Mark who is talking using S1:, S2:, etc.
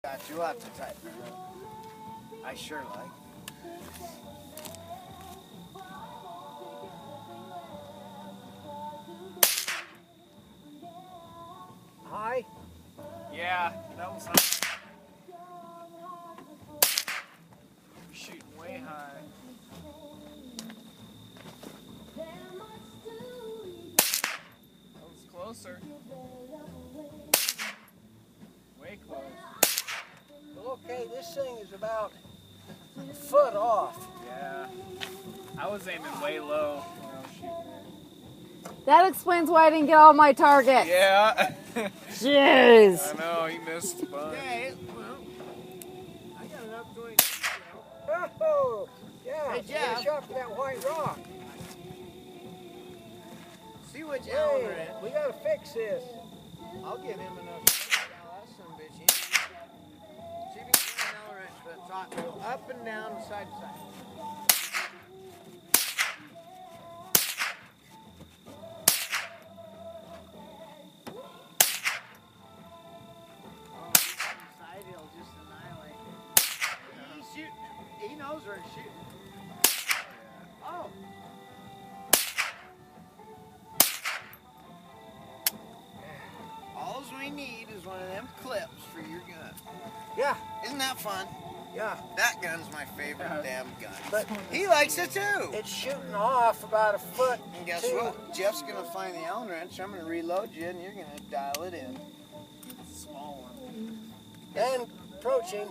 S1: Got you out to tighten it up. I sure like. High?
S2: Yeah, that was high. You're shooting way high. That was closer. Way close.
S1: Well, okay, this thing is about a foot off.
S2: Yeah. I was aiming way low when I was shooting it.
S3: That explains why I didn't get all my targets.
S2: Yeah.
S3: Jeez.
S2: I know, he missed a bunch.
S1: Okay, well, I got enough going. Oh, yeah.
S4: Hey, Jeff.
S1: Finish up that white rock.
S4: See which
S1: Hey,
S4: element.
S1: we gotta fix this.
S4: I'll give him enough. Now that's some bitch. See if you can get an wrench for the top. Go up and down, side to side. Oh, side he'll just annihilate it. He's shooting. He knows where he's shooting. Oh. All we need is one of them clips for your gun.
S1: Yeah,
S4: Isn't that fun?
S1: yeah.
S4: That gun's my favorite damn gun.
S1: But
S4: He likes it too.
S1: it's shooting off about a foot.
S4: And guess
S1: two.
S4: what? Jeff's gonna find the Allen wrench. I'm gonna reload you, and you're gonna dial it in.
S2: Small one.
S1: And approaching.